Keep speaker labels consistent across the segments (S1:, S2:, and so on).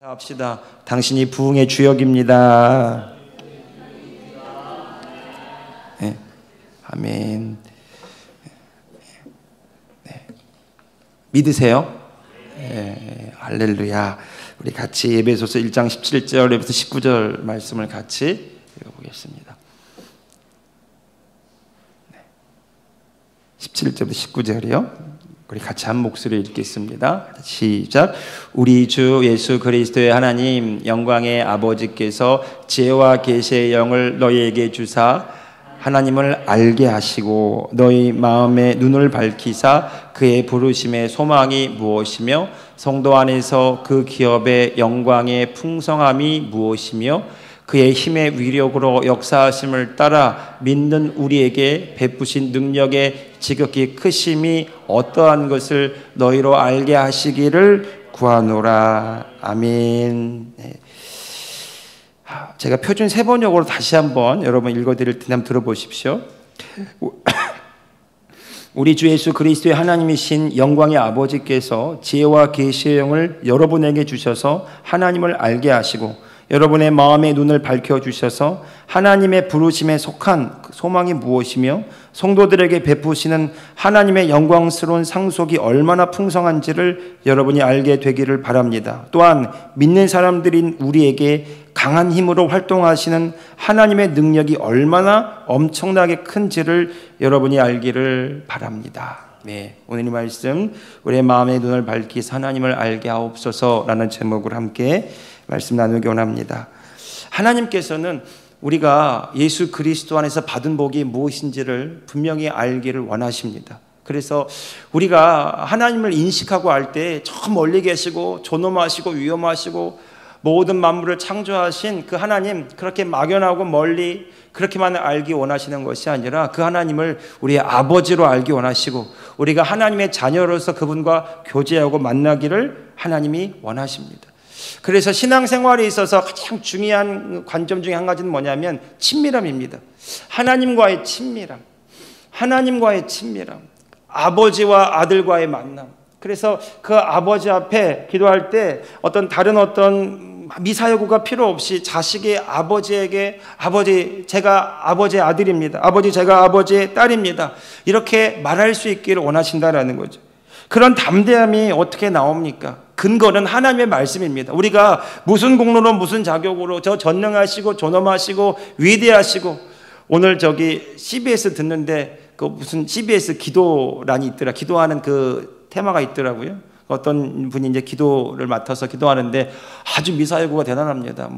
S1: 합시다. 당신이 부흥의 주역입니다. 네. 아멘. 네. 믿으세요? 네. 할렐루야. 우리 같이 에베소서 1장 17절부터 19절 말씀을 같이 읽어보겠습니다. 네. 17절부터 19절이요. 우리 같이 한 목소리로 읽겠습니다. 시작. 우리 주 예수 그리스도의 하나님 영광의 아버지께서 지혜와 계시의 영을 너희에게 주사 하나님을 알게 하시고 너희 마음의 눈을 밝히사 그의 부르심의 소망이 무엇이며 성도 안에서 그 기업의 영광의 풍성함이 무엇이며 그의 힘의 위력으로 역사하심을 따라 믿는 우리에게 베푸신 능력의 지극히 크심이 어떠한 것을 너희로 알게 하시기를 구하노라. 아멘. 네. 제가 표준 세번역으로 다시 한번 여러분 읽어드릴 텐데 한번 들어보십시오. 우리 주 예수 그리스도의 하나님이신 영광의 아버지께서 지혜와 계시의 영을 여러분에게 주셔서 하나님을 알게 하시고 여러분의 마음의 눈을 밝혀주셔서 하나님의 부르심에 속한 소망이 무엇이며 성도들에게 베푸시는 하나님의 영광스러운 상속이 얼마나 풍성한지를 여러분이 알게 되기를 바랍니다. 또한 믿는 사람들인 우리에게 강한 힘으로 활동하시는 하나님의 능력이 얼마나 엄청나게 큰지를 여러분이 알기를 바랍니다. 네, 오늘 이 말씀 우리의 마음의 눈을 밝히사 하나님을 알게 하옵소서라는 제목으로 함께 말씀 나누기 원합니다. 하나님께서는 우리가 예수 그리스도 안에서 받은 복이 무엇인지를 분명히 알기를 원하십니다. 그래서 우리가 하나님을 인식하고 알 때 저 멀리 계시고 존엄하시고 위엄하시고 모든 만물을 창조하신 그 하나님, 그렇게 막연하고 멀리 그렇게만 알기 원하시는 것이 아니라 그 하나님을 우리의 아버지로 알기 원하시고 우리가 하나님의 자녀로서 그분과 교제하고 만나기를 하나님이 원하십니다. 그래서 신앙생활에 있어서 가장 중요한 관점 중에 한 가지는 뭐냐면 친밀함입니다. 하나님과의 친밀함, 하나님과의 친밀함, 아버지와 아들과의 만남. 그래서 그 아버지 앞에 기도할 때 다른 미사여구가 필요 없이 자식이 아버지에게 아버지 제가 아버지의 아들입니다. 아버지 제가 아버지의 딸입니다. 이렇게 말할 수 있기를 원하신다라는 거죠. 그런 담대함이 어떻게 나옵니까? 근거는 하나님의 말씀입니다. 우리가 무슨 공로로 무슨 자격으로 저 전능하시고 존엄하시고 위대하시고 오늘 CBS 듣는데 그 무슨 CBS 기도란이 있더라. 기도하는 그 테마가 있더라고요. 어떤 분이 이제 기도를 맡아서 기도하는데 아주 미사여구가 대단합니다.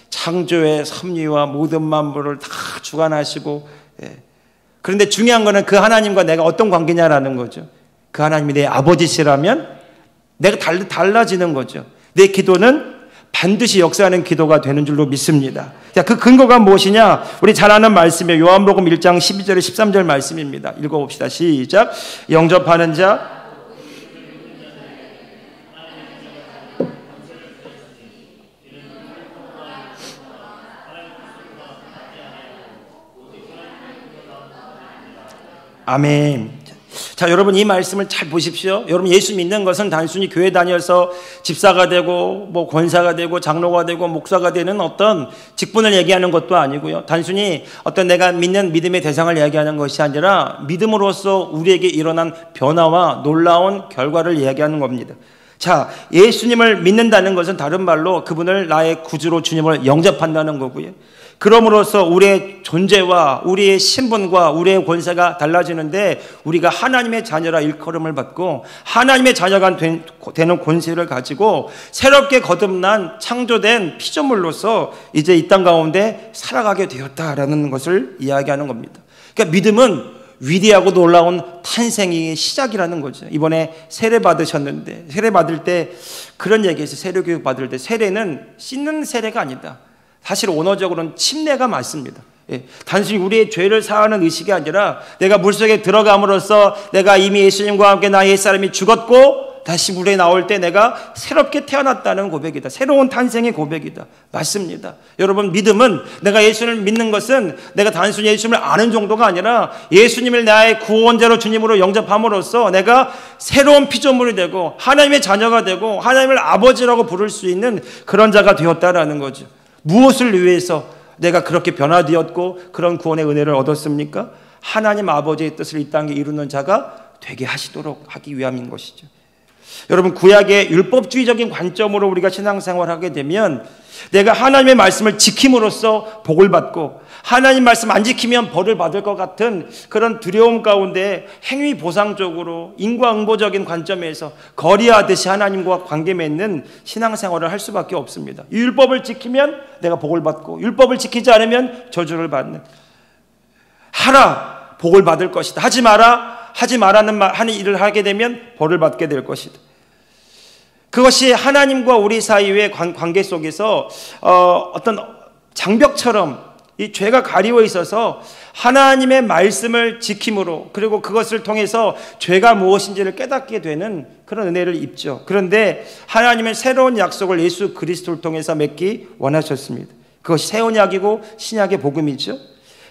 S1: 창조의 섭리와 모든 만물을 다 주관하시고, 예. 그런데 중요한 거는 그 하나님과 내가 어떤 관계냐라는 거죠. 그 하나님이 내 아버지시라면 내가 달라지는 거죠. 내 기도는 반드시 역사하는 기도가 되는 줄로 믿습니다. 자, 그 근거가 무엇이냐? 우리 잘 아는 말씀이에요. 요한복음 1장 12절에 13절 말씀입니다. 읽어봅시다. 시작. 영접하는 자 아멘. 자, 여러분 이 말씀을 잘 보십시오. 여러분 예수 믿는 것은 단순히 교회 다녀서 집사가 되고 권사가 되고 장로가 되고 목사가 되는 어떤 직분을 얘기하는 것도 아니고요. 단순히 내가 믿는 믿음의 대상을 이야기하는 것이 아니라 믿음으로써 우리에게 일어난 변화와 놀라운 결과를 이야기하는 겁니다. 자, 예수님을 믿는다는 것은 다른 말로 그분을 나의 구주로 주님을 영접한다는 거고요. 그럼으로써 우리의 존재와 우리의 신분과 우리의 권세가 달라지는데 우리가 하나님의 자녀라 일컬음을 받고 하나님의 자녀가 되는 권세를 가지고 새롭게 거듭난 창조된 피조물로서 이제 이 땅 가운데 살아가게 되었다라는 것을 이야기하는 겁니다. 그러니까 믿음은 위대하고 놀라운 탄생의 시작이라는 거죠. 이번에 세례 받으셨는데 세례 받을 때 그런 얘기했어요. 세례교육 받을 때 세례는 씻는 세례가 아니다. 사실 언어적으로는 침례가 맞습니다. 예, 단순히 우리의 죄를 사하는 의식이 아니라 내가 물속에 들어감으로써 내가 이미 예수님과 함께 나의 옛사람이 죽었고 다시 물에 나올 때 내가 새롭게 태어났다는 고백이다. 새로운 탄생의 고백이다. 맞습니다. 여러분, 믿음은, 내가 예수님을 믿는 것은 내가 단순히 예수님을 아는 정도가 아니라 예수님을 나의 구원자로 주님으로 영접함으로써 내가 새로운 피조물이 되고 하나님의 자녀가 되고 하나님을 아버지라고 부를 수 있는 그런 자가 되었다라는 거죠. 무엇을 위해서 내가 그렇게 변화되었고 그런 구원의 은혜를 얻었습니까? 하나님 아버지의 뜻을 이 땅에 이루는 자가 되게 하시도록 하기 위함인 것이죠. 여러분, 구약의 율법주의적인 관점으로 우리가 신앙생활을 하게 되면 내가 하나님의 말씀을 지킴으로써 복을 받고 하나님 말씀 안 지키면 벌을 받을 것 같은 그런 두려움 가운데 행위 보상적으로 인과응보적인 관점에서 거리하듯이 하나님과 관계 맺는 신앙생활을 할 수밖에 없습니다. 율법을 지키면 내가 복을 받고 율법을 지키지 않으면 저주를 받는, 하라 복을 받을 것이다, 하지 마라 하지 말라는 하는 일을 하게 되면 벌을 받게 될 것이다. 그것이 하나님과 우리 사이의 관계 속에서 어떤 장벽처럼 이 죄가 가리워 있어서 하나님의 말씀을 지킴으로, 그리고 그것을 통해서 죄가 무엇인지를 깨닫게 되는 그런 은혜를 입죠. 그런데 하나님은 새로운 약속을 예수 그리스도를 통해서 맺기 원하셨습니다. 그것이 새 언약이고 신약의 복음이죠.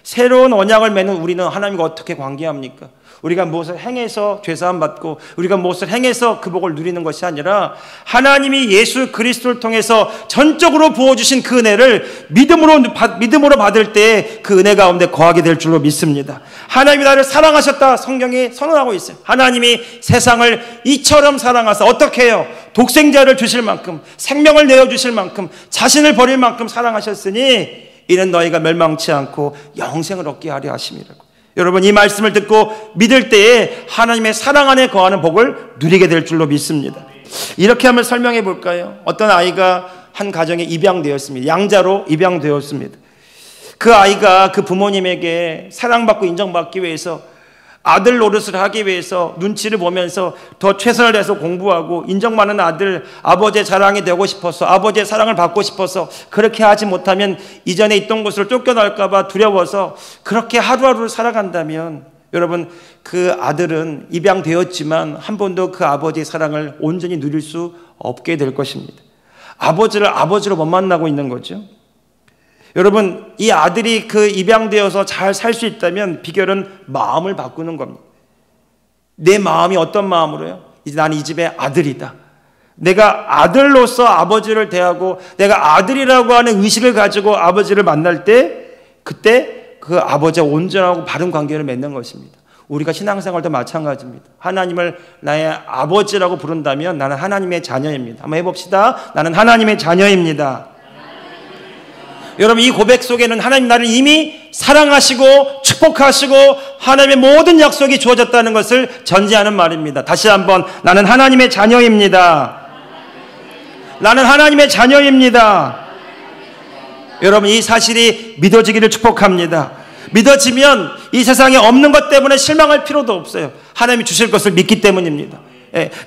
S1: 새로운 언약을 맺는 우리는 하나님과 어떻게 관계합니까? 우리가 무엇을 행해서 죄사함 받고 우리가 무엇을 행해서 그 복을 누리는 것이 아니라 하나님이 예수 그리스도를 통해서 전적으로 부어주신 그 은혜를 믿음으로 받을 때 그 은혜 가운데 거하게 될 줄로 믿습니다. 하나님이 나를 사랑하셨다 성경이 선언하고 있어요. 하나님이 세상을 이처럼 사랑하사 어떻게 해요? 독생자를 주실 만큼, 생명을 내어주실 만큼, 자신을 버릴 만큼 사랑하셨으니 이는 너희가 멸망치 않고 영생을 얻게 하려 하심이라고. 여러분, 이 말씀을 듣고 믿을 때에 하나님의 사랑 안에 거하는 복을 누리게 될 줄로 믿습니다. 이렇게 한번 설명해 볼까요? 어떤 아이가 한 가정에 입양되었습니다. 양자로 입양되었습니다. 그 아이가 그 부모님에게 사랑받고 인정받기 위해서, 아들 노릇을 하기 위해서 눈치를 보면서 더 최선을 다해서 공부하고 인정받는 아들, 아버지의 자랑이 되고 싶어서, 아버지의 사랑을 받고 싶어서, 그렇게 하지 못하면 이전에 있던 곳으로 쫓겨날까 봐 두려워서 그렇게 하루하루를 살아간다면, 여러분, 그 아들은 입양되었지만 한 번도 그 아버지의 사랑을 온전히 누릴 수 없게 될 것입니다. 아버지를 아버지로 못 만나고 있는 거죠. 여러분, 이 아들이 그 입양되어서 잘 살 수 있다면 비결은 마음을 바꾸는 겁니다. 내 마음이 어떤 마음으로요? 이제 나는 이 집의 아들이다. 내가 아들로서 아버지를 대하고 내가 아들이라고 하는 의식을 가지고 아버지를 만날 때, 그때 그 아버지와 온전하고 바른 관계를 맺는 것입니다. 우리가 신앙생활도 마찬가지입니다. 하나님을 나의 아버지라고 부른다면 나는 하나님의 자녀입니다. 한번 해봅시다. 나는 하나님의 자녀입니다. 여러분, 이 고백 속에는 하나님 나를 이미 사랑하시고 축복하시고 하나님의 모든 약속이 주어졌다는 것을 전제하는 말입니다. 다시 한번, 나는 하나님의 자녀입니다. 나는 하나님의 자녀입니다. 여러분, 이 사실이 믿어지기를 축복합니다. 믿어지면 이 세상에 없는 것 때문에 실망할 필요도 없어요. 하나님이 주실 것을 믿기 때문입니다.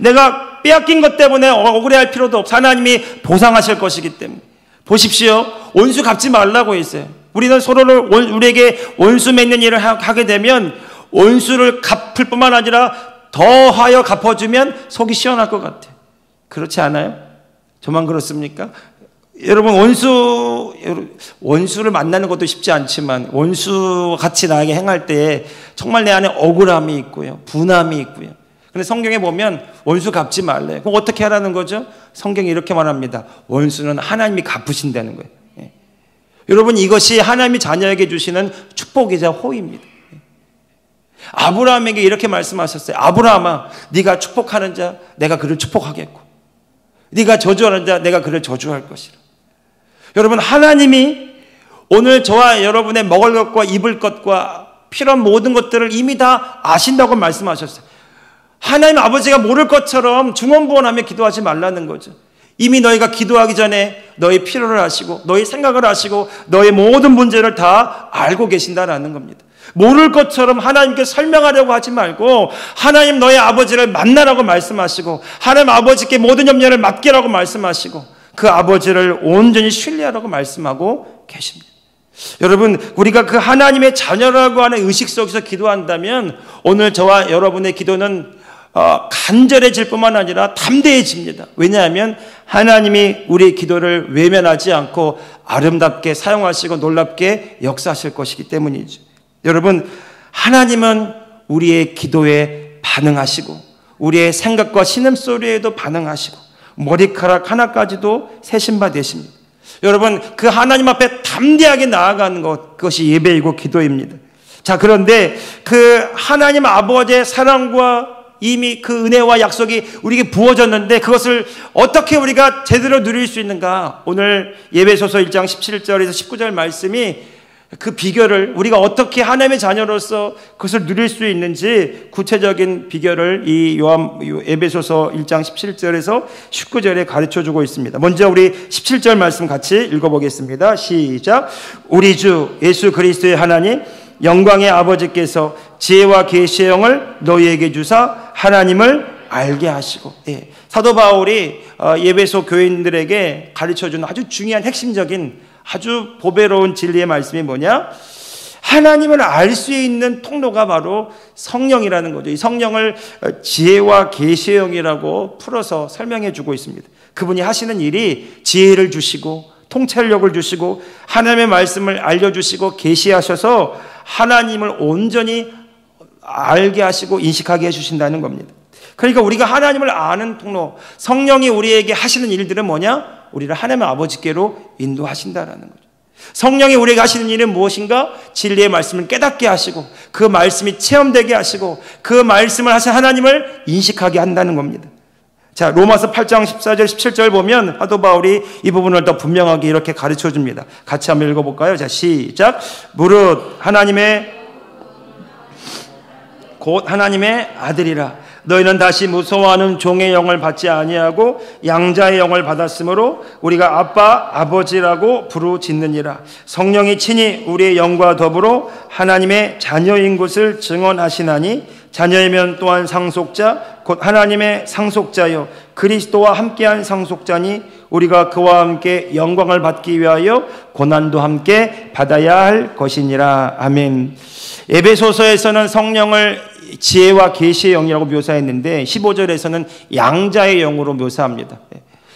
S1: 내가 빼앗긴 것 때문에 억울해할 필요도 없어요. 하나님이 보상하실 것이기 때문에. 보십시오. 원수 갚지 말라고 했어요. 우리는 서로를 우리에게 원수 맺는 일을 하게 되면 원수를 갚을 뿐만 아니라 더하여 갚아주면 속이 시원할 것 같아요. 그렇지 않아요? 저만 그렇습니까? 여러분, 원수를 만나는 것도 쉽지 않지만 원수 같이 나에게 행할 때 정말 내 안에 억울함이 있고요, 분함이 있고요. 근데 성경에 보면 원수 갚지 말래요. 그럼 어떻게 하라는 거죠? 성경이 이렇게 말합니다. 원수는 하나님이 갚으신다는 거예요. 여러분, 이것이 하나님이 자녀에게 주시는 축복이자 호의입니다. 아브라함에게 이렇게 말씀하셨어요. 아브라함아, 네가 축복하는 자 내가 그를 축복하겠고, 네가 저주하는 자 내가 그를 저주할 것이라. 여러분, 하나님이 오늘 저와 여러분의 먹을 것과 입을 것과 필요한 모든 것들을 이미 다 아신다고 말씀하셨어요. 하나님 아버지가 모를 것처럼 중언부언하며 기도하지 말라는 거죠. 이미 너희가 기도하기 전에 너희 필요를 아시고 너희 생각을 아시고 너희 모든 문제를 다 알고 계신다라는 겁니다. 모를 것처럼 하나님께 설명하려고 하지 말고 하나님 너희 아버지를 만나라고 말씀하시고 하나님 아버지께 모든 염려를 맡기라고 말씀하시고 그 아버지를 온전히 신뢰하라고 말씀하고 계십니다. 여러분, 우리가 그 하나님의 자녀라고 하는 의식 속에서 기도한다면 오늘 저와 여러분의 기도는 간절해질 뿐만 아니라 담대해집니다. 왜냐하면 하나님이 우리의 기도를 외면하지 않고 아름답게 사용하시고 놀랍게 역사하실 것이기 때문이죠. 여러분, 하나님은 우리의 기도에 반응하시고 우리의 생각과 신음소리에도 반응하시고 머리카락 하나까지도 세신 바 되십니다. 여러분, 그 하나님 앞에 담대하게 나아가는 것, 그것이 예배이고 기도입니다. 자, 그런데 그 하나님 아버지의 사랑과 이미 그 은혜와 약속이 우리에게 부어졌는데 그것을 어떻게 우리가 제대로 누릴 수 있는가? 오늘 예배소서 1장 17절에서 19절 말씀이 그 비결을, 우리가 어떻게 하나님의 자녀로서 그것을 누릴 수 있는지 구체적인 비결을 이 에베소서 1장 17절에서 19절에 가르쳐주고 있습니다. 먼저 우리 17절 말씀 같이 읽어보겠습니다. 시작. 우리 주 예수 그리스도의 하나님 영광의 아버지께서 지혜와 계시의 영을 너희에게 주사 하나님을 알게 하시고. 사도 바울이 예배소 교인들에게 가르쳐주는 아주 중요한 핵심적인 아주 보배로운 진리의 말씀이 뭐냐? 하나님을 알 수 있는 통로가 바로 성령이라는 거죠. 이 성령을 지혜와 계시의 영이라고 풀어서 설명해 주고 있습니다. 그분이 하시는 일이 지혜를 주시고 통찰력을 주시고 하나님의 말씀을 알려주시고 계시하셔서 하나님을 온전히 알게 하시고 인식하게 해주신다는 겁니다. 그러니까 우리가 하나님을 아는 통로, 성령이 우리에게 하시는 일들은 뭐냐? 우리를 하나님의 아버지께로 인도하신다라는 거죠. 성령이 우리에게 하시는 일은 무엇인가? 진리의 말씀을 깨닫게 하시고 그 말씀이 체험되게 하시고 그 말씀을 하신 하나님을 인식하게 한다는 겁니다. 자, 로마서 8장 14절 17절 보면 사도 바울이 이 부분을 더 분명하게 이렇게 가르쳐 줍니다. 같이 한번 읽어볼까요? 자, 시작. 무릇 하나님의 곧 하나님의 아들이라 너희는 다시 무서워하는 종의 영을 받지 아니하고 양자의 영을 받았으므로 우리가 아빠 아버지라고 부르짖느니라. 성령이 친히 우리의 영과 더불어 하나님의 자녀인 것을 증언하시나니 자녀이면 또한 상속자 곧 하나님의 상속자여 그리스도와 함께한 상속자니 우리가 그와 함께 영광을 받기 위하여 고난도 함께 받아야 할 것이니라. 아멘. 에베소서에서는 성령을 지혜와 계시의 영이라고 묘사했는데 15절에서는 양자의 영으로 묘사합니다.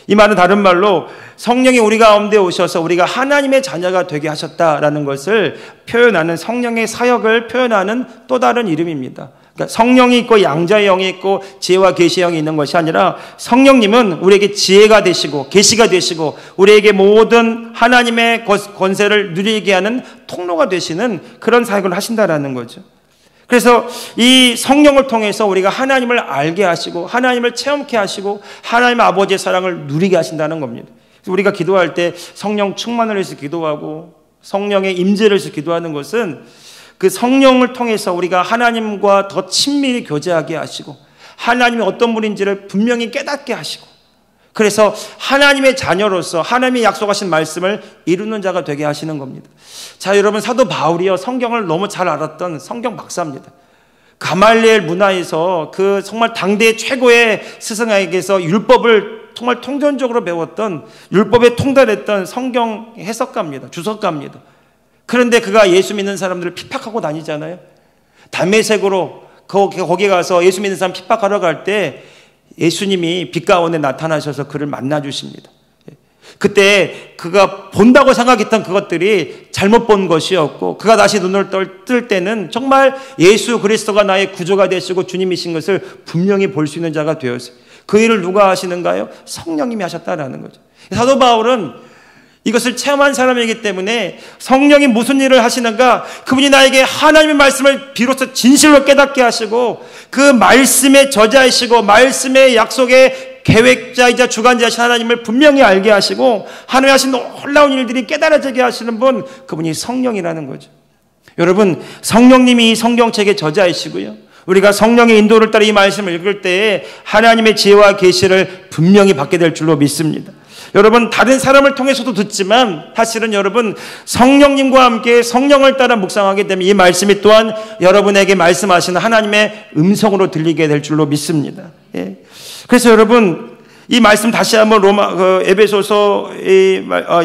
S1: 이 말은 다른 말로 성령이 우리 가운데 오셔서 우리가 하나님의 자녀가 되게 하셨다라는 것을 표현하는, 성령의 사역을 표현하는 또 다른 이름입니다. 그러니까 성령이 있고 양자의 영이 있고 지혜와 계시의 영이 있는 것이 아니라 성령님은 우리에게 지혜가 되시고 계시가 되시고 우리에게 모든 하나님의 권세를 누리게 하는 통로가 되시는 그런 사역을 하신다라는 거죠. 그래서 이 성령을 통해서 우리가 하나님을 알게 하시고 하나님을 체험케 하시고 하나님 아버지의 사랑을 누리게 하신다는 겁니다. 우리가 기도할 때 성령 충만을 위해서 기도하고 성령의 임재를 위해서 기도하는 것은 그 성령을 통해서 우리가 하나님과 더 친밀히 교제하게 하시고 하나님이 어떤 분인지를 분명히 깨닫게 하시고 그래서 하나님의 자녀로서 하나님이 약속하신 말씀을 이루는 자가 되게 하시는 겁니다. 자, 여러분, 사도 바울이요 성경을 너무 잘 알았던 성경 박사입니다. 가말리엘 문화에서 그 정말 당대 최고의 스승에게서 율법을 정말 통전적으로 배웠던, 율법에 통달했던 성경 해석가입니다. 주석가입니다. 그런데 그가 예수 믿는 사람들을 핍박하고 다니잖아요. 담메색으로 거기 가서 예수 믿는 사람 핍박하러 갈 때 예수님이 빛 가운데 나타나셔서 그를 만나 주십니다. 그때 그가 본다고 생각했던 그것들이 잘못 본 것이었고 그가 다시 눈을 뜰 때는 정말 예수 그리스도가 나의 구조가 되시고 주님이신 것을 분명히 볼 수 있는 자가 되었어요. 그 일을 누가 하시는가요? 성령님이 하셨다라는 거죠. 사도 바울은 이것을 체험한 사람이기 때문에 성령이 무슨 일을 하시는가, 그분이 나에게 하나님의 말씀을 비로소 진실로 깨닫게 하시고 그 말씀의 저자이시고 말씀의 약속의 계획자이자 주관자이신 하나님을 분명히 알게 하시고 하나님이 하신 놀라운 일들이 깨달아지게 하시는 분, 그분이 성령이라는 거죠. 여러분, 성령님이 성경책의 저자이시고요, 우리가 성령의 인도를 따라 이 말씀을 읽을 때에 하나님의 지혜와 계시를 분명히 받게 될 줄로 믿습니다. 여러분, 다른 사람을 통해서도 듣지만 사실은 여러분 성령님과 함께 성령을 따라 묵상하게 되면 이 말씀이 또한 여러분에게 말씀하시는 하나님의 음성으로 들리게 될 줄로 믿습니다. 그래서 여러분, 이 말씀 다시 한번 에베소서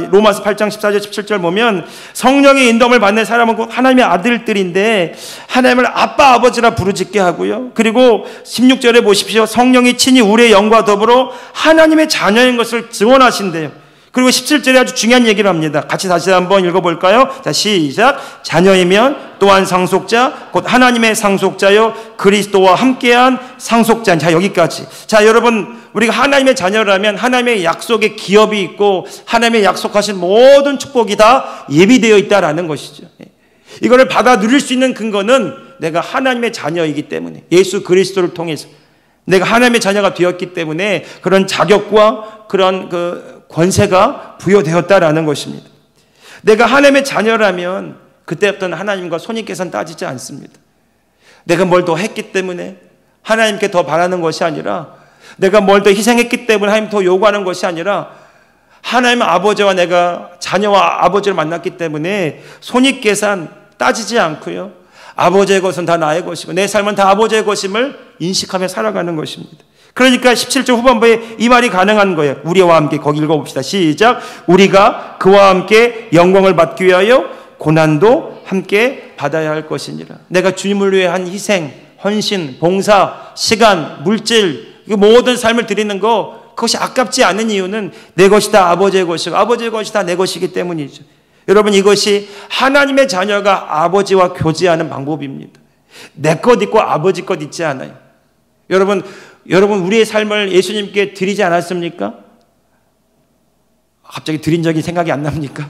S1: 로마서 8장 14절 17절 보면 성령의 인도함을 받는 사람은 곧 하나님의 아들들인데 하나님을 아빠 아버지라 부르짖게 하고요. 그리고 16절에 보십시오. 성령이 친히 우리의 영과 더불어 하나님의 자녀인 것을 증언하신대요. 그리고 17절에 아주 중요한 얘기를 합니다. 같이 다시 한번 읽어볼까요? 자, 시작. 자녀이면 또한 상속자, 곧 하나님의 상속자요 그리스도와 함께한 상속자. 자, 여기까지. 자, 여러분, 우리가 하나님의 자녀라면 하나님의 약속의 기업이 있고 하나님의 약속하신 모든 축복이 다 예비되어 있다라는 것이죠. 이거를 받아 누릴 수 있는 근거는 내가 하나님의 자녀이기 때문에, 예수 그리스도를 통해서 내가 하나님의 자녀가 되었기 때문에 그런 자격과 그런 권세가 부여되었다라는 것입니다. 내가 하나님의 자녀라면 그때부터는 하나님과 손익계산 따지지 않습니다. 내가 뭘 더 했기 때문에 하나님께 더 바라는 것이 아니라, 내가 뭘 더 희생했기 때문에 하나님 더 요구하는 것이 아니라, 하나님 아버지와 내가 자녀와 아버지를 만났기 때문에 손익계산 따지지 않고요, 아버지의 것은 다 나의 것이고 내 삶은 다 아버지의 것임을 인식하며 살아가는 것입니다. 그러니까 17절 후반부에 이 말이 가능한 거예요. 우리와 함께, 거기 읽어봅시다. 시작. 우리가 그와 함께 영광을 받기 위하여 고난도 함께 받아야 할 것이니라. 내가 주님을 위해 한 희생, 헌신, 봉사, 시간, 물질, 모든 삶을 드리는 거, 그것이 아깝지 않은 이유는 내 것이 다 아버지의 것이고 아버지의 것이 다 내 것이기 때문이죠. 여러분, 이것이 하나님의 자녀가 아버지와 교제하는 방법입니다. 내 것 있고 아버지 것 있지 않아요. 여러분 우리의 삶을 예수님께 드리지 않았습니까? 갑자기 드린 적이 생각이 안 납니까?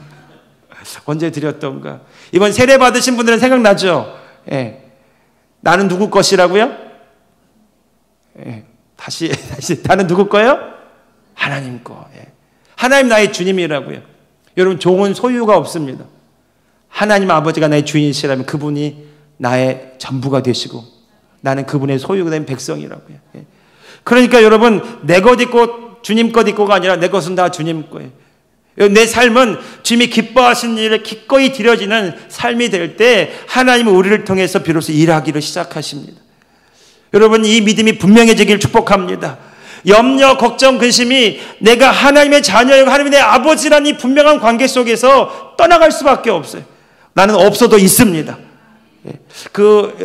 S1: 언제 드렸던가? 이번 세례 받으신 분들은 생각나죠? 예. 나는 누구 것이라고요? 예. 다시 나는 누구 거예요? 하나님 거. 예. 하나님 나의 주님이라고요. 여러분, 종은 소유가 없습니다. 하나님 아버지가 나의 주인이시라면 그분이 나의 전부가 되시고 나는 그분의 소유가 된 백성이라고요. 예. 그러니까 여러분, 내 것 있고 주님 것 있고가 아니라 내 것은 다 주님 거예요. 내 삶은 주님이 기뻐하시는 일에 기꺼이 드려지는 삶이 될 때 하나님은 우리를 통해서 비로소 일하기를 시작하십니다. 여러분, 이 믿음이 분명해지길 축복합니다. 염려, 걱정, 근심이 내가 하나님의 자녀이고 하나님의 내 아버지라는 이 분명한 관계 속에서 떠나갈 수밖에 없어요. 나는 없어도 있습니다.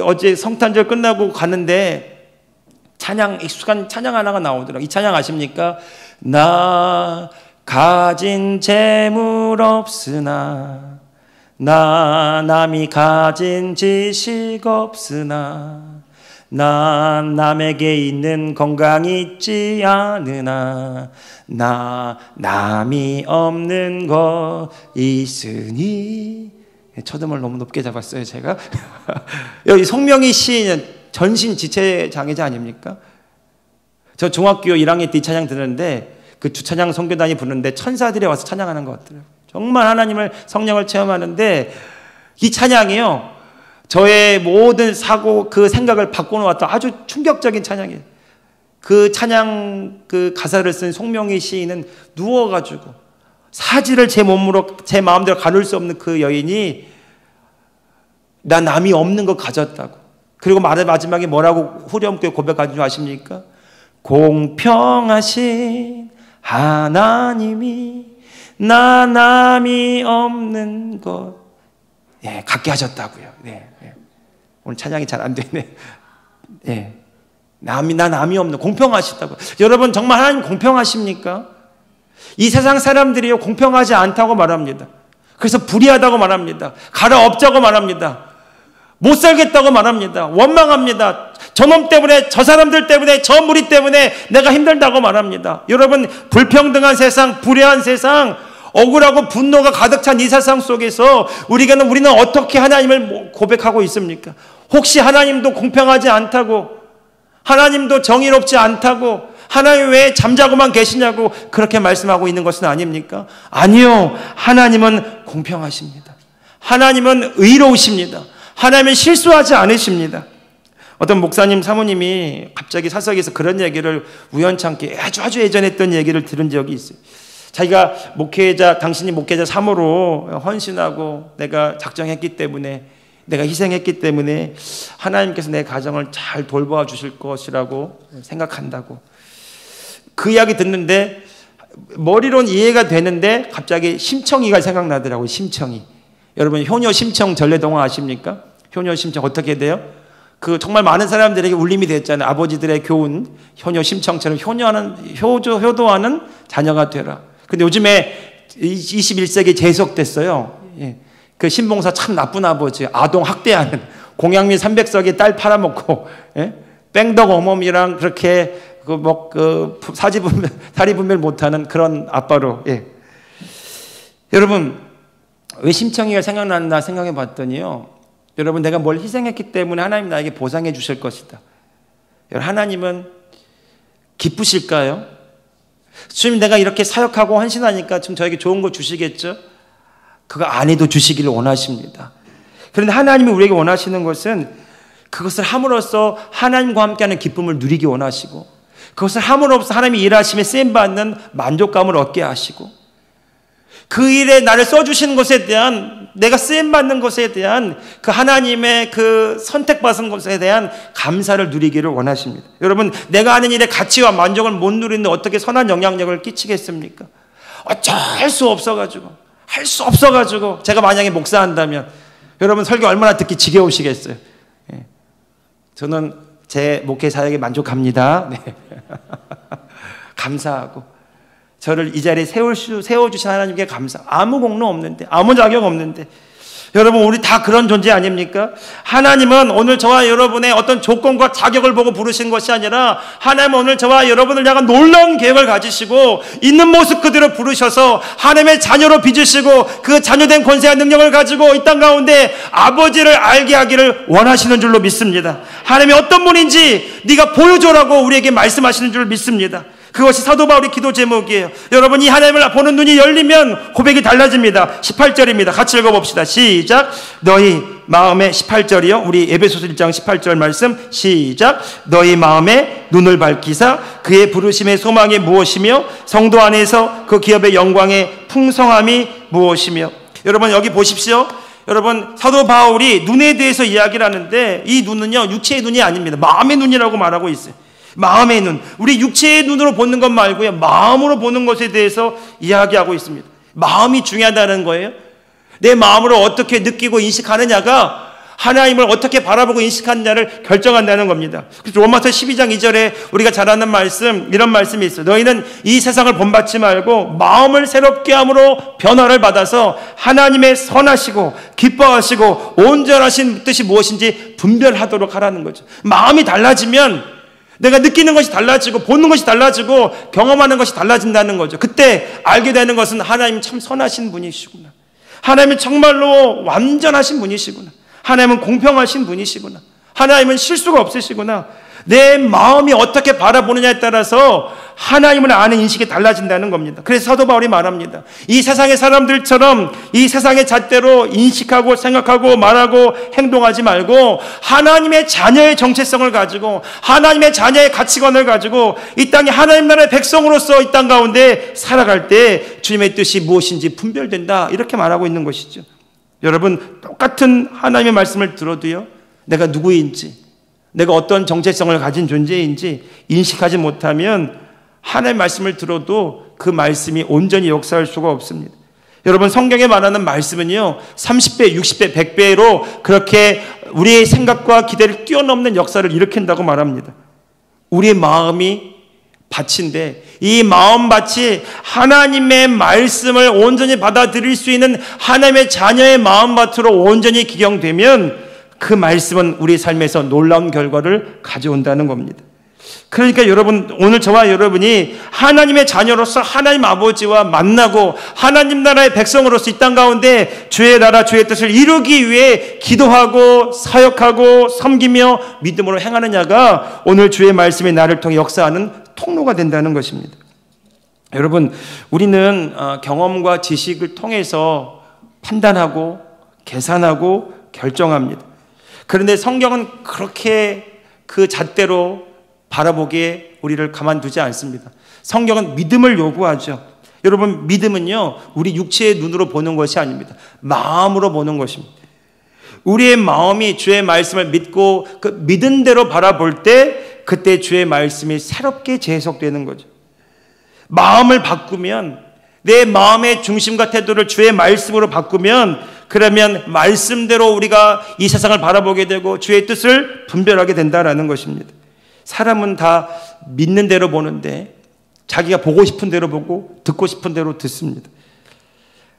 S1: 어제 성탄절 끝나고 갔는데 익숙한 찬양 하나가 나오더라고요. 이 찬양 아십니까? 나 가진 재물 없으나, 나 남이 가진 지식 없으나, 난 남에게 있는 건강이 있지 않으나, 나 남이 없는 것 있으니. 초점을 너무 높게 잡았어요, 제가. 여기 송명희 시인은 전신 지체 장애자 아닙니까? 저 중학교 1학년 때 이 찬양 들었는데, 그 주찬양 선교단이 부르는데 천사들이 와서 찬양하는 것 같더라고요. 정말 하나님을, 성령을 체험하는데 이 찬양이요, 저의 모든 사고, 그 생각을 바꿔놓았던 아주 충격적인 찬양이에요. 그 찬양 그 가사를 쓴 송명희 시인은 누워가지고 사지를 제 몸으로 제 마음대로 가눌 수 없는 그 여인이 나 남이 없는 거 가졌다고. 그리고 마지막에 뭐라고 후렴구에 고백하는 줄 아십니까? 공평하신 하나님이 나 남이 없는 것, 예, 갖게 하셨다고요. 네, 네. 오늘 찬양이 잘 안 되네. 예, 나 남이 없는, 공평하시다고. 여러분, 정말 하나님 공평하십니까? 이 세상 사람들이요, 공평하지 않다고 말합니다. 그래서 불의하다고 말합니다. 갈아엎자고 말합니다. 못 살겠다고 말합니다. 원망합니다. 저놈 때문에, 저 사람들 때문에, 저 무리 때문에 내가 힘들다고 말합니다. 여러분, 불평등한 세상, 불의한 세상, 억울하고 분노가 가득 찬 이 세상 속에서 우리는 어떻게 하나님을 고백하고 있습니까? 혹시 하나님도 공평하지 않다고, 하나님도 정의롭지 않다고, 하나님 왜 잠자고만 계시냐고 그렇게 말씀하고 있는 것은 아닙니까? 아니요, 하나님은 공평하십니다. 하나님은 의로우십니다. 하나님은 실수하지 않으십니다. 어떤 목사님 사모님이 갑자기 사석에서 그런 얘기를 우연찮게 아주 예전에 했던 얘기를 들은 적이 있어요. 자기가 당신이 목회자 3호로 헌신하고 내가 작정했기 때문에, 내가 희생했기 때문에 하나님께서 내 가정을 잘 돌보아 주실 것이라고 생각한다고. 그 이야기 듣는데 머리로는 이해가 되는데 갑자기 심청이가 생각나더라고요. 심청이. 여러분 효녀 심청 전래동화 아십니까? 효녀 심청 어떻게 돼요? 그 정말 많은 사람들에게 울림이 됐잖아요. 아버지들의 교훈, 효녀 심청처럼 효도하는 자녀가 되라. 근데 요즘에 21세기 재해석됐어요. 예. 그 신봉사 참 나쁜 아버지, 아동 학대하는, 공양미 300석이 딸 팔아먹고, 예? 뺑덕 어멈이랑 그렇게 사리분별 못하는 그런 아빠로. 예. 여러분, 왜 심청이가 생각났나 생각해 봤더니요. 여러분, 내가 뭘 희생했기 때문에 하나님 나에게 보상해 주실 것이다. 여러분, 하나님은 기쁘실까요? 주님, 내가 이렇게 사역하고 헌신하니까 좀 저에게 좋은 거 주시겠죠? 그거 아니도 주시기를 원하십니다. 그런데 하나님이 우리에게 원하시는 것은 그것을 함으로써 하나님과 함께하는 기쁨을 누리기 원하시고, 그것을 함으로써 하나님이 일하심에 쓰임받는 만족감을 얻게 하시고, 그 일에 나를 써주시는 것에 대한, 내가 쓰임받는 것에 대한 그 하나님의 그 선택받은 것에 대한 감사를 누리기를 원하십니다. 여러분, 내가 하는 일에 가치와 만족을 못 누리는데 어떻게 선한 영향력을 끼치겠습니까? 어쩔 수 없어가지고, 할 수 없어가지고, 제가 만약에 목사한다면 여러분 설교 얼마나 듣기 지겨우시겠어요? 예. 저는 제 목회 사역에 만족합니다. 네. 감사하고, 저를 이 자리에 세워주신 하나님께 감사. 아무 공로 없는데, 아무 자격 없는데. 여러분, 우리 다 그런 존재 아닙니까? 하나님은 오늘 저와 여러분의 어떤 조건과 자격을 보고 부르신 것이 아니라, 하나님은 오늘 저와 여러분을 향한 놀라운 계획을 가지시고 있는 모습 그대로 부르셔서 하나님의 자녀로 빚으시고 그 자녀된 권세와 능력을 가지고 이 땅 가운데 아버지를 알게 하기를 원하시는 줄로 믿습니다. 하나님이 어떤 분인지 네가 보여줘라고 우리에게 말씀하시는 줄 믿습니다. 그것이 사도 바울의 기도 제목이에요. 여러분, 이 하나님을 보는 눈이 열리면 고백이 달라집니다. 18절입니다. 같이 읽어봅시다. 시작. 너희 마음에, 18절이요. 우리 에베소서 1장 18절 말씀. 시작. 너희 마음에 눈을 밝히사 그의 부르심의 소망이 무엇이며 성도 안에서 그 기업의 영광의 풍성함이 무엇이며. 여러분, 여기 보십시오. 여러분, 사도 바울이 눈에 대해서 이야기를 하는데 이 눈은요, 육체의 눈이 아닙니다. 마음의 눈이라고 말하고 있어요. 마음의 눈, 우리 육체의 눈으로 보는 것 말고요, 마음으로 보는 것에 대해서 이야기하고 있습니다. 마음이 중요하다는 거예요. 내 마음으로 어떻게 느끼고 인식하느냐가 하나님을 어떻게 바라보고 인식하느냐를 결정한다는 겁니다. 그래서 로마서 12장 2절에 우리가 잘 아는 말씀, 이런 말씀이 있어요. 너희는 이 세상을 본받지 말고 마음을 새롭게 함으로 변화를 받아서 하나님의 선하시고 기뻐하시고 온전하신 뜻이 무엇인지 분별하도록 하라는 거죠. 마음이 달라지면 내가 느끼는 것이 달라지고 보는 것이 달라지고 경험하는 것이 달라진다는 거죠. 그때 알게 되는 것은 하나님 참 선하신 분이시구나. 하나님은 정말로 완전하신 분이시구나. 하나님은 공평하신 분이시구나. 하나님은 실수가 없으시구나. 내 마음이 어떻게 바라보느냐에 따라서 하나님을 아는 인식이 달라진다는 겁니다. 그래서 사도 바울이 말합니다. 이 세상의 사람들처럼 이 세상의 잣대로 인식하고 생각하고 말하고 행동하지 말고 하나님의 자녀의 정체성을 가지고 하나님의 자녀의 가치관을 가지고 이 땅에 하나님 나라의 백성으로서 이 땅 가운데 살아갈 때 주님의 뜻이 무엇인지 분별된다, 이렇게 말하고 있는 것이죠. 여러분, 똑같은 하나님의 말씀을 들어도요, 내가 누구인지, 내가 어떤 정체성을 가진 존재인지 인식하지 못하면 하나님의 말씀을 들어도 그 말씀이 온전히 역사할 수가 없습니다. 여러분, 성경에 말하는 말씀은요, 30배, 60배, 100배로 그렇게 우리의 생각과 기대를 뛰어넘는 역사를 일으킨다고 말합니다. 우리의 마음이 밭인데 이 마음밭이 하나님의 말씀을 온전히 받아들일 수 있는 하나님의 자녀의 마음밭으로 온전히 기경되면 그 말씀은 우리 삶에서 놀라운 결과를 가져온다는 겁니다. 그러니까 여러분, 오늘 저와 여러분이 하나님의 자녀로서 하나님 아버지와 만나고 하나님 나라의 백성으로서 이 땅 가운데 주의 나라 주의 뜻을 이루기 위해 기도하고 사역하고 섬기며 믿음으로 행하느냐가 오늘 주의 말씀이 나를 통해 역사하는 통로가 된다는 것입니다. 여러분, 우리는 경험과 지식을 통해서 판단하고 계산하고 결정합니다. 그런데 성경은 그렇게 그 잣대로 바라보기에 우리를 가만두지 않습니다. 성경은 믿음을 요구하죠. 여러분, 믿음은요, 우리 육체의 눈으로 보는 것이 아닙니다. 마음으로 보는 것입니다. 우리의 마음이 주의 말씀을 믿고 그 믿은 대로 바라볼 때 그때 주의 말씀이 새롭게 재해석되는 거죠. 마음을 바꾸면, 내 마음의 중심과 태도를 주의 말씀으로 바꾸면, 그러면 말씀대로 우리가 이 세상을 바라보게 되고 주의 뜻을 분별하게 된다라는 것입니다. 사람은 다 믿는 대로 보는데 자기가 보고 싶은 대로 보고 듣고 싶은 대로 듣습니다.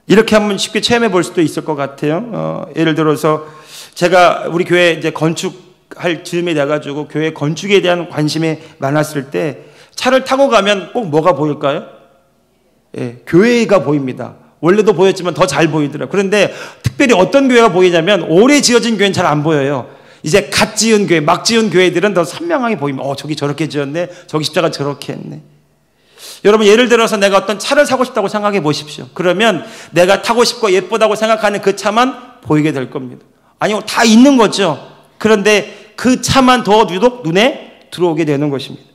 S1: 이렇게 한번 쉽게 체험해 볼 수도 있을 것 같아요. 예를 들어서 제가 우리 교회 이제 건축할 즈음에 돼가지고 교회 건축에 대한 관심이 많았을 때 차를 타고 가면 꼭 뭐가 보일까요? 예, 교회가 보입니다. 원래도 보였지만 더 잘 보이더라고요. 그런데 특별히 어떤 교회가 보이냐면 오래 지어진 교회는 잘 안 보여요. 이제 갓 지은 교회, 막 지은 교회들은 더 선명하게 보입니다. 저기 저렇게 지었네. 저기 십자가 저렇게 했네. 여러분, 예를 들어서 내가 어떤 차를 사고 싶다고 생각해 보십시오. 그러면 내가 타고 싶고 예쁘다고 생각하는 그 차만 보이게 될 겁니다. 아니요, 다 있는 거죠. 그런데 그 차만 더 유독 눈에 들어오게 되는 것입니다.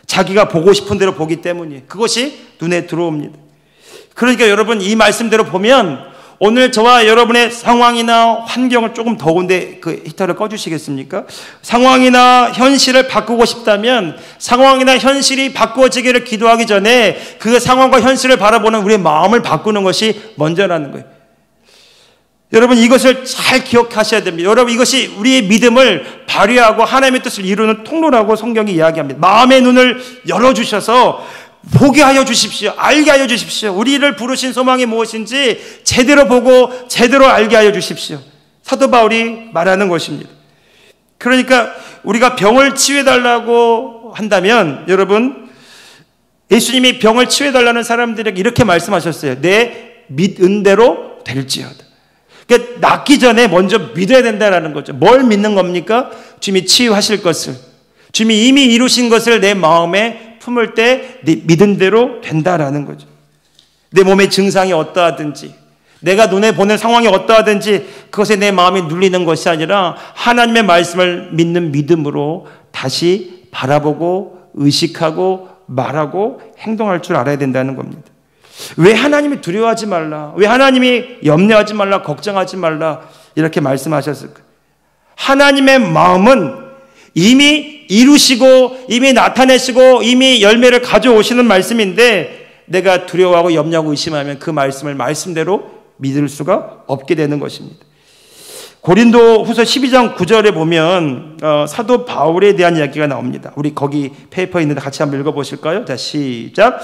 S1: 자기가 보고 싶은 대로 보기 때문이에요. 그것이 눈에 들어옵니다. 그러니까 여러분, 이 말씀대로 보면 오늘 저와 여러분의 상황이나 환경을 조금 더운데 그 히터를 꺼주시겠습니까? 상황이나 현실을 바꾸고 싶다면 상황이나 현실이 바꾸어지기를 기도하기 전에 그 상황과 현실을 바라보는 우리의 마음을 바꾸는 것이 먼저라는 거예요. 여러분, 이것을 잘 기억하셔야 됩니다. 여러분, 이것이 우리의 믿음을 발휘하고 하나님의 뜻을 이루는 통로라고 성경이 이야기합니다. 마음의 눈을 열어주셔서 보게 하여 주십시오. 알게 하여 주십시오. 우리를 부르신 소망이 무엇인지 제대로 보고 제대로 알게 하여 주십시오. 사도 바울이 말하는 것입니다. 그러니까 우리가 병을 치유해달라고 한다면 여러분, 예수님이 병을 치유해달라는 사람들에게 이렇게 말씀하셨어요. 내 믿은 대로 될지어다. 그러니까 낫기 전에 먼저 믿어야 된다는 거죠. 뭘 믿는 겁니까? 주님이 치유하실 것을, 주님이 이미 이루신 것을 내 마음에 품을 때 네 믿은 대로 된다라는 거죠. 내 몸의 증상이 어떠하든지, 내가 눈에 보는 상황이 어떠하든지 그것에 내 마음이 눌리는 것이 아니라 하나님의 말씀을 믿는 믿음으로 다시 바라보고 의식하고 말하고 행동할 줄 알아야 된다는 겁니다. 왜 하나님이 두려워하지 말라, 왜 하나님이 염려하지 말라, 걱정하지 말라 이렇게 말씀하셨을까? 하나님의 마음은 이미 이루시고 이미 나타내시고 이미 열매를 가져오시는 말씀인데 내가 두려워하고 염려하고 의심하면 그 말씀을 말씀대로 믿을 수가 없게 되는 것입니다. 고린도 후서 12장 9절에 보면 사도 바울에 대한 이야기가 나옵니다. 우리 거기 페이퍼에 있는데 같이 한번 읽어보실까요? 자, 시작.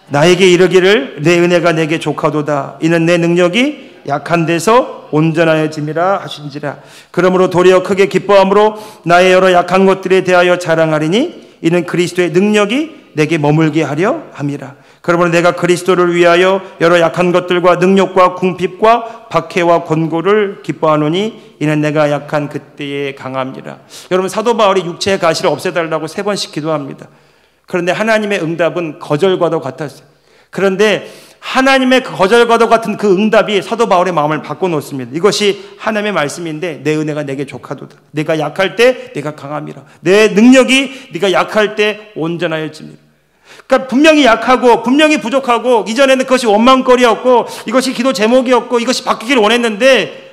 S1: 나에게 이르기를 내 은혜가 내게 족하도다. 이는 내 능력이 약한 데서 온전하여짐이라 하신지라. 그러므로 도리어 크게 기뻐함으로 나의 여러 약한 것들에 대하여 자랑하리니 이는 그리스도의 능력이 내게 머물게 하려 함이라. 그러므로 내가 그리스도를 위하여 여러 약한 것들과 능력과 궁핍과 박해와 권고를 기뻐하노니 이는 내가 약한 그때에 강함이라. 여러분, 사도 바울이 육체의 가시를 없애달라고 3번씩 기도합니다. 그런데 하나님의 응답은 거절과도 같았어요. 그런데 하나님의 거절과도 같은 그 응답이 사도 바울의 마음을 바꿔놓습니다. 이것이 하나님의 말씀인데 내 은혜가 내게 족하도다. 내가 약할 때 내가 강함이라. 내 능력이 네가 약할 때 온전하여짐이라. 그러니까 분명히 약하고 분명히 부족하고 이전에는 그것이 원망거리였고 이것이 기도 제목이었고 이것이 바뀌기를 원했는데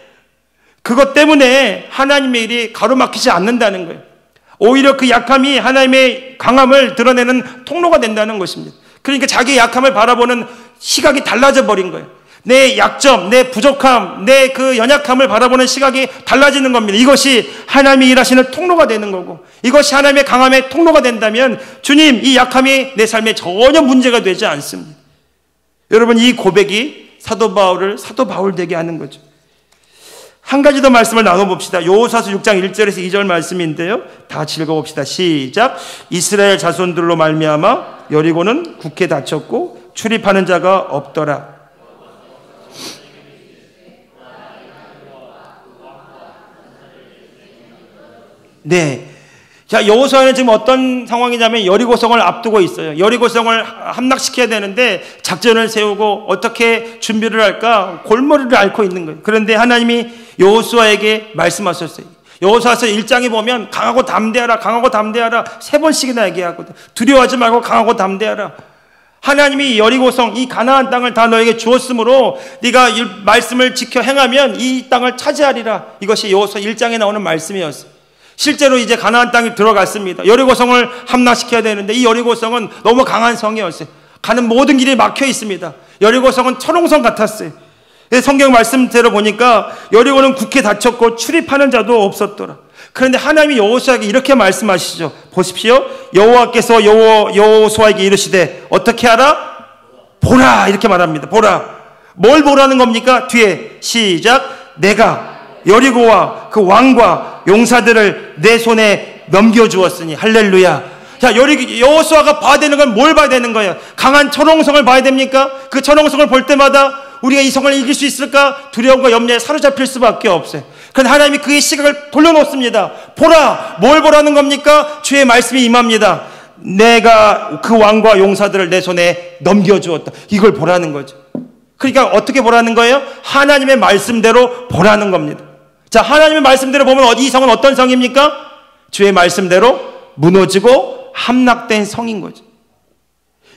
S1: 그것 때문에 하나님의 일이 가로막히지 않는다는 거예요. 오히려 그 약함이 하나님의 강함을 드러내는 통로가 된다는 것입니다. 그러니까 자기의 약함을 바라보는 시각이 달라져 버린 거예요. 내 약점, 내 부족함, 내 그 연약함을 바라보는 시각이 달라지는 겁니다. 이것이 하나님이 일하시는 통로가 되는 거고 이것이 하나님의 강함의 통로가 된다면 주님, 이 약함이 내 삶에 전혀 문제가 되지 않습니다. 여러분, 이 고백이 사도 바울을 사도 바울 되게 하는 거죠. 한 가지 더 말씀을 나눠봅시다. 여호수아서 6장 1절에서 2절 말씀인데요. 다 같이 읽어봅시다. 시작. 이스라엘 자손들로 말미암아 여리고는 굳게 닫혔고 출입하는 자가 없더라. 네. 자, 여호수아는 지금 어떤 상황이냐면 여리고성을 앞두고 있어요. 여리고성을 함락시켜야 되는데 작전을 세우고 어떻게 준비를 할까 골머리를 앓고 있는 거예요. 그런데 하나님이 여호수아에게 말씀하셨어요. 여호수아서 1장에 보면 강하고 담대하라, 강하고 담대하라 3번씩이나 얘기하거든. 두려워하지 말고 강하고 담대하라. 하나님이 여리고성, 이 가나안 땅을 다 너에게 주었으므로 네가 이 말씀을 지켜 행하면 이 땅을 차지하리라. 이것이 여호수아 1장에 나오는 말씀이었어요. 실제로 이제 가나안 땅에 들어갔습니다. 여리고성을 함락시켜야 되는데 이 여리고성은 너무 강한 성이었어요. 가는 모든 길이 막혀 있습니다. 여리고성은 철옹성 같았어요. 성경 말씀대로 보니까 여리고는 굳게 닫혔고 출입하는 자도 없었더라. 그런데 하나님이 여호수아에게 이렇게 말씀하시죠. 보십시오. 여호와께서 여호수아에게 이르시되 어떻게 하라? 보라, 이렇게 말합니다. 보라. 뭘 보라는 겁니까? 뒤에 시작. 내가 여리고와 그 왕과 용사들을 내 손에 넘겨주었으니. 할렐루야. 자, 여호수아가 봐야 되는 건 뭘 봐야 되는 거예요? 강한 철옹성을 봐야 됩니까? 그 철옹성을 볼 때마다 우리가 이 성을 이길 수 있을까? 두려움과 염려에 사로잡힐 수밖에 없어요. 그런데 하나님이 그의 시각을 돌려놓습니다. 보라! 뭘 보라는 겁니까? 주의 말씀이 임합니다. 내가 그 왕과 용사들을 내 손에 넘겨주었다. 이걸 보라는 거죠. 그러니까 어떻게 보라는 거예요? 하나님의 말씀대로 보라는 겁니다. 자, 하나님의 말씀대로 보면 이 성은 어떤 성입니까? 주의 말씀대로 무너지고 함락된 성인 거죠.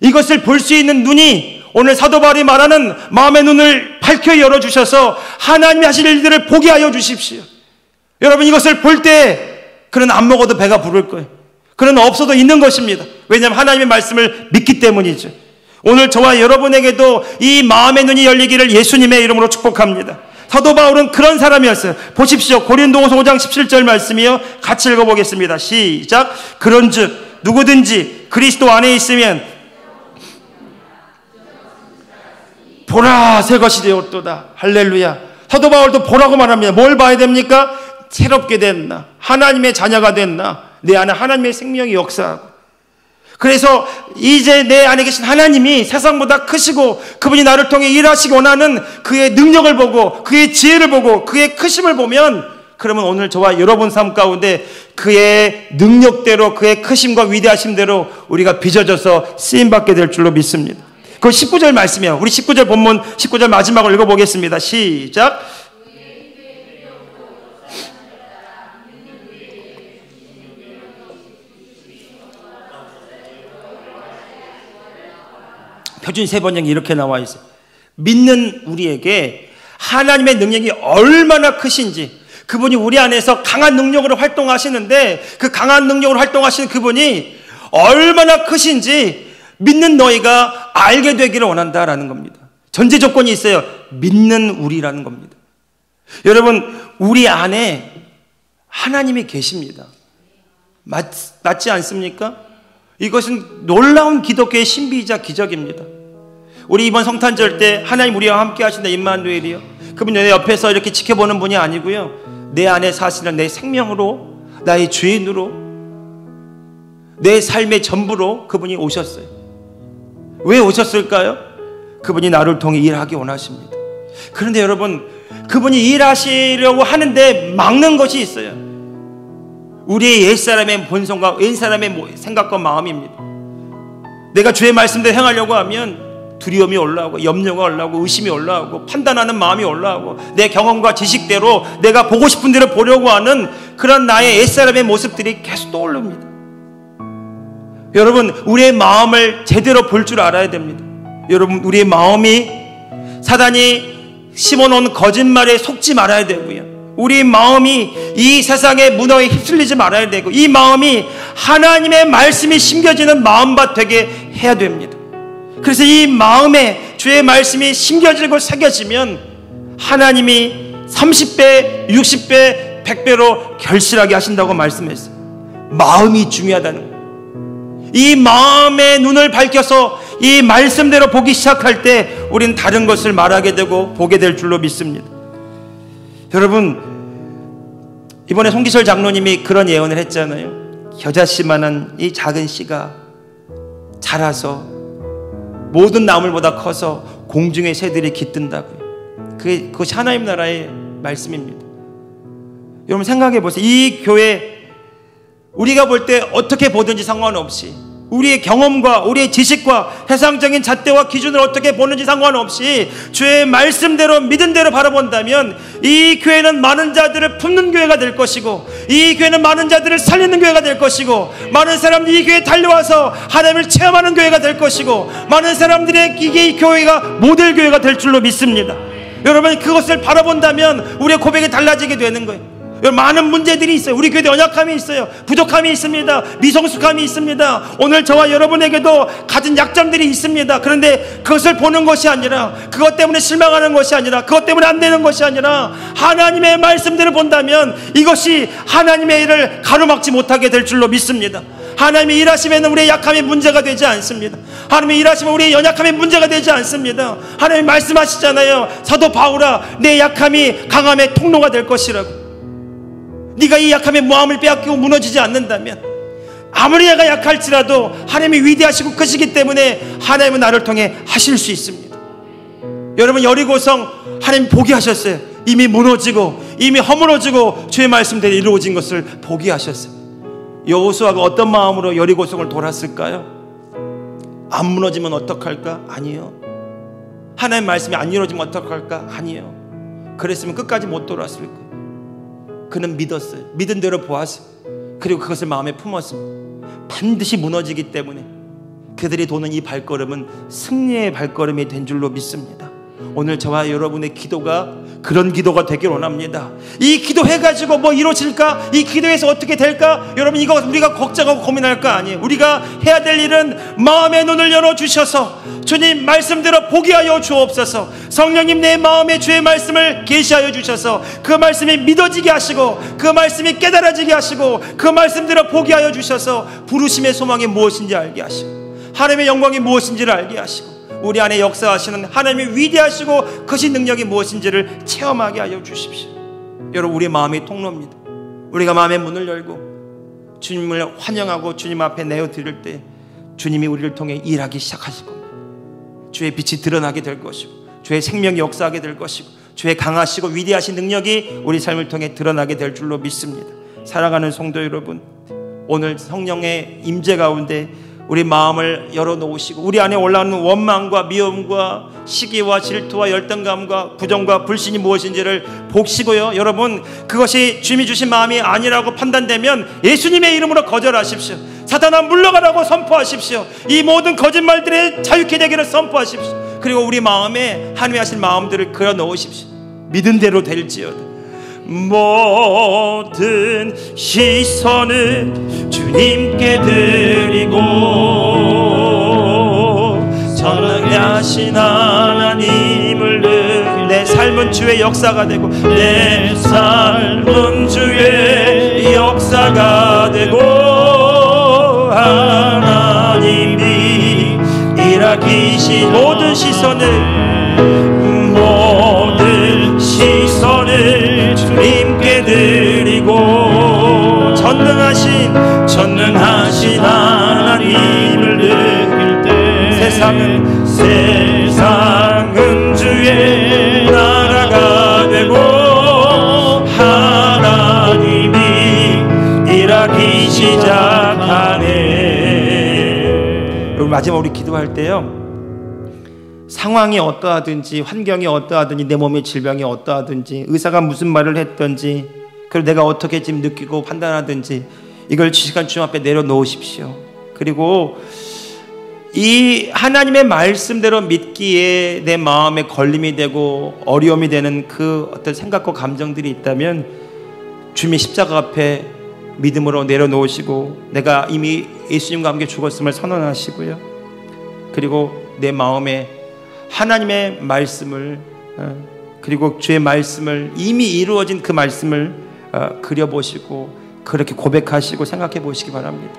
S1: 이것을 볼 수 있는 눈이 오늘 사도 바울이 말하는 마음의 눈을 밝혀 열어주셔서 하나님이 하실 일들을 보게 하여 주십시오. 여러분, 이것을 볼 때 그는 안 먹어도 배가 부를 거예요. 그는 없어도 있는 것입니다. 왜냐하면 하나님의 말씀을 믿기 때문이죠. 오늘 저와 여러분에게도 이 마음의 눈이 열리기를 예수님의 이름으로 축복합니다. 사도 바울은 그런 사람이었어요. 보십시오. 고린도후서 5장 17절 말씀이요. 같이 읽어보겠습니다. 시작. 그런즉 누구든지 그리스도 안에 있으면 보라, 새 것이 되었도다. 할렐루야. 사도 바울도 보라고 말합니다. 뭘 봐야 됩니까? 새롭게 됐나, 하나님의 자녀가 됐나, 내 안에 하나님의 생명이 역사하고. 그래서 이제 내 안에 계신 하나님이 세상보다 크시고 그분이 나를 통해 일하시기 원하는 그의 능력을 보고 그의 지혜를 보고 그의 크심을 보면, 그러면 오늘 저와 여러분 삶 가운데 그의 능력대로 그의 크심과 위대하심대로 우리가 빚어져서 쓰임받게 될 줄로 믿습니다. 그 19절 말씀이에요. 우리 19절 본문 19절 마지막을 읽어보겠습니다. 시작. 표준 세번역이 이렇게 나와 있어요. 믿는 우리에게 하나님의 능력이 얼마나 크신지, 그분이 우리 안에서 강한 능력으로 활동하시는데 그 강한 능력으로 활동하시는 그분이 얼마나 크신지 믿는 너희가 알게 되기를 원한다라는 겁니다. 전제 조건이 있어요. 믿는 우리라는 겁니다. 여러분, 우리 안에 하나님이 계십니다. 맞지 않습니까? 이것은 놀라운 기독교의 신비이자 기적입니다. 우리 이번 성탄절 때 하나님 우리와 함께 하신다 임마누엘이요, 그분 내 옆에서 이렇게 지켜보는 분이 아니고요, 내 안에 사시는 내 생명으로, 나의 주인으로, 내 삶의 전부로 그분이 오셨어요. 왜 오셨을까요? 그분이 나를 통해 일하기 원하십니다. 그런데 여러분, 그분이 일하시려고 하는데 막는 것이 있어요. 우리의 옛사람의 본성과 옛사람의 생각과 마음입니다. 내가 주의 말씀대로 행하려고 하면 두려움이 올라오고 염려가 올라오고 의심이 올라오고 판단하는 마음이 올라오고 내 경험과 지식대로 내가 보고 싶은 대로 보려고 하는 그런 나의 옛사람의 모습들이 계속 떠오릅니다. 여러분, 우리의 마음을 제대로 볼 줄 알아야 됩니다. 여러분, 우리의 마음이 사단이 심어놓은 거짓말에 속지 말아야 되고요, 우리 마음이 이 세상의 문화에 휩쓸리지 말아야 되고, 이 마음이 하나님의 말씀이 심겨지는 마음밭 되게 해야 됩니다. 그래서 이 마음에 주의 말씀이 심겨지고 새겨지면 하나님이 30배, 60배, 100배로 결실하게 하신다고 말씀했어요. 마음이 중요하다는 거예요. 이 마음의 눈을 밝혀서 이 말씀대로 보기 시작할 때 우리는 다른 것을 말하게 되고 보게 될 줄로 믿습니다. 여러분, 이번에 송기철 장로님이 그런 예언을 했잖아요. 겨자씨만한 이 작은 씨가 자라서 모든 나물보다 커서 공중의 새들이 깃든다고요. 그것이 하나님 나라의 말씀입니다. 여러분, 생각해 보세요. 이 교회, 우리가 볼 때 어떻게 보든지 상관없이, 우리의 경험과 우리의 지식과 세상적인 잣대와 기준을 어떻게 보는지 상관없이 주의 말씀대로 믿은 대로 바라본다면 이 교회는 많은 자들을 품는 교회가 될 것이고, 이 교회는 많은 자들을 살리는 교회가 될 것이고, 많은 사람들이 이 교회에 달려와서 하나님을 체험하는 교회가 될 것이고, 많은 사람들의 이 교회가 모델 교회가 될 줄로 믿습니다. 여러분, 그것을 바라본다면 우리의 고백이 달라지게 되는 거예요. 많은 문제들이 있어요. 우리 교회도 연약함이 있어요. 부족함이 있습니다. 미성숙함이 있습니다. 오늘 저와 여러분에게도 가진 약점들이 있습니다. 그런데 그것을 보는 것이 아니라, 그것 때문에 실망하는 것이 아니라, 그것 때문에 안 되는 것이 아니라 하나님의 말씀대로 본다면 이것이 하나님의 일을 가로막지 못하게 될 줄로 믿습니다. 하나님의 일하시면 우리의 약함이 문제가 되지 않습니다. 하나님의 일하시면 우리의 연약함이 문제가 되지 않습니다. 하나님 말씀하시잖아요. 사도 바울아, 내 약함이 강함의 통로가 될 것이라고. 네가 이 약함의 모함을 빼앗기고 무너지지 않는다면, 아무리 내가 약할지라도 하나님이 위대하시고 크시기 때문에 하나님은 나를 통해 하실 수 있습니다. 여러분, 여리고성 하나님 포기하셨어요. 이미 무너지고 이미 허물어지고 주의 말씀대로 이루어진 것을 포기하셨어요. 여호수아가 어떤 마음으로 여리고성을 돌았을까요? 안 무너지면 어떡할까? 아니요. 하나님 말씀이 안 이루어지면 어떡할까? 아니요. 그랬으면 끝까지 못 돌았을 거예요. 그는 믿었어요. 믿은 대로 보았어요. 그리고 그것을 마음에 품었습니다. 반드시 무너지기 때문에 그들이 도는 이 발걸음은 승리의 발걸음이 된 줄로 믿습니다. 오늘 저와 여러분의 기도가 그런 기도가 되길 원합니다. 이 기도 해가지고 뭐 이루어질까? 이 기도에서 어떻게 될까? 여러분, 이거 우리가 걱정하고 고민할 거 아니에요. 우리가 해야 될 일은 마음의 눈을 열어주셔서 주님 말씀대로 보게 하여 주옵소서. 성령님, 내 마음에 주의 말씀을 계시하여 주셔서 그 말씀이 믿어지게 하시고 그 말씀이 깨달아지게 하시고 그 말씀대로 보게 하여 주셔서 부르심의 소망이 무엇인지 알게 하시고 하나님의 영광이 무엇인지를 알게 하시고 우리 안에 역사하시는 하나님의 위대하시고 크신 능력이 무엇인지를 체험하게 하여 주십시오. 여러분, 우리 마음이 통로입니다. 우리가 마음의 문을 열고 주님을 환영하고 주님 앞에 내어드릴 때 주님이 우리를 통해 일하기 시작하실 겁니다. 주의 빛이 드러나게 될 것이고 주의 생명이 역사하게 될 것이고 주의 강하시고 위대하신 능력이 우리 삶을 통해 드러나게 될 줄로 믿습니다. 사랑하는 성도 여러분, 오늘 성령의 임재 가운데 우리 마음을 열어놓으시고 우리 안에 올라오는 원망과 미움과 시기와 질투와 열등감과 부정과 불신이 무엇인지를 보시고요, 여러분, 그것이 주님이 주신 마음이 아니라고 판단되면 예수님의 이름으로 거절하십시오. 사탄아, 물러가라고 선포하십시오. 이 모든 거짓말들에 자유케 되기를 선포하십시오. 그리고 우리 마음에 하나님이 하신 마음들을 그려 넣으십시오. 믿은 대로 될지어다. 모든 시선을 주님께 드리고 전능하신 하나님을 늘 내 삶은 주의 역사가 되고 내 삶은 주의 역사가 되고 하나님이 일하기 모든 시선을 주님께 드리고 전능하신 하나님을 느낄 때 세상은 주의 나라가 되고 하나님이 일하기 시작하네. 여러분, 마지막 우리 기도할 때요, 상황이 어떠하든지 환경이 어떠하든지 내 몸의 질병이 어떠하든지 의사가 무슨 말을 했든지 그리고 내가 어떻게 지금 느끼고 판단하든지 이걸 시간 주님 앞에 내려놓으십시오. 그리고 이 하나님의 말씀대로 믿기에 내 마음에 걸림이 되고 어려움이 되는 그 어떤 생각과 감정들이 있다면 주님의 십자가 앞에 믿음으로 내려놓으시고 내가 이미 예수님과 함께 죽었음을 선언하시고요, 그리고 내 마음에 하나님의 말씀을 그리고 주의 말씀을 이미 이루어진 그 말씀을 그려보시고 그렇게 고백하시고 생각해 보시기 바랍니다.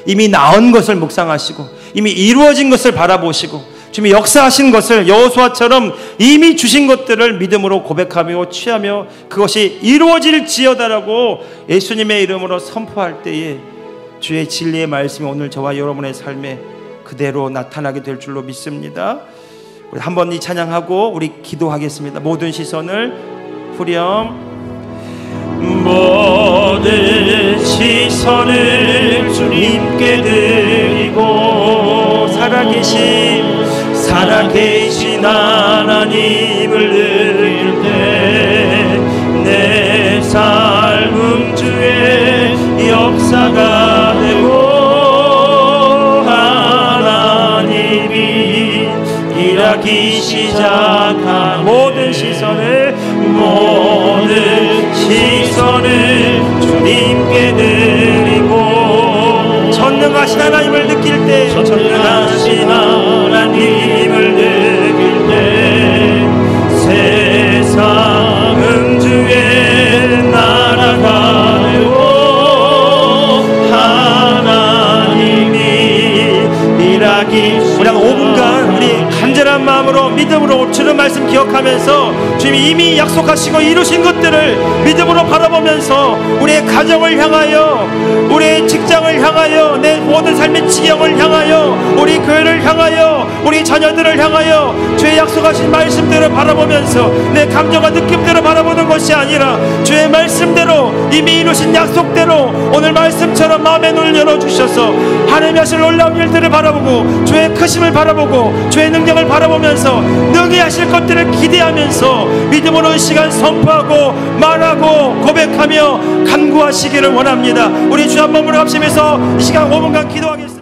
S1: 이미 나은 것을 묵상하시고 이미 이루어진 것을 바라보시고 주님이 역사하신 것을 여호수아처럼 이미 주신 것들을 믿음으로 고백하며 취하며 그것이 이루어질지어다라고 예수님의 이름으로 선포할 때에 주의 진리의 말씀이 오늘 저와 여러분의 삶에 그대로 나타나게 될 줄로 믿습니다. 우리 한번 이 찬양하고 우리 기도하겠습니다. 모든 시선을 후렴. 모든 시선을 주님께 드리고 살아계신 하나님을 느낄 때 내 삶은 주의 역사가 되고 하나님이 일하기 시작한 모든 시선을 전능하신 하나님을 느낄 때,
S2: 전능하신 하나님을 느낄 때 세상은 주의 나라가요 하나님이 일하기
S1: 우리 한 5분간 우리 간절한 마음으로 믿음으로 주는 말씀 기억하면서 주님이 이미 약속하시고 이루신 것들을 믿음으로 바라보면서 우리의 가정을 향하여, 우리의 직장을 향하여, 내 모든 삶의 지경을 향하여, 우리 교회를 향하여, 우리 자녀들을 향하여 주의 약속하신 말씀대로 바라보면서 내 감정과 느낌대로 바라보는 것이 아니라 주의 말씀대로 이미 이루신 약속대로 오늘 말씀처럼 마음의 눈을 열어주셔서 하나님이 하실 놀라운 일들을 바라보고 주의 크심을 바라보고 주의 능력을 바라보면서 능히 하실 것들을 기대하면서 믿음으로 이 시간 선포하고 말하고 고백하며 간구하시기를 원합니다. 우리 주 한 몸으로 합심해서 이 시간 5분간 기도하겠습니다.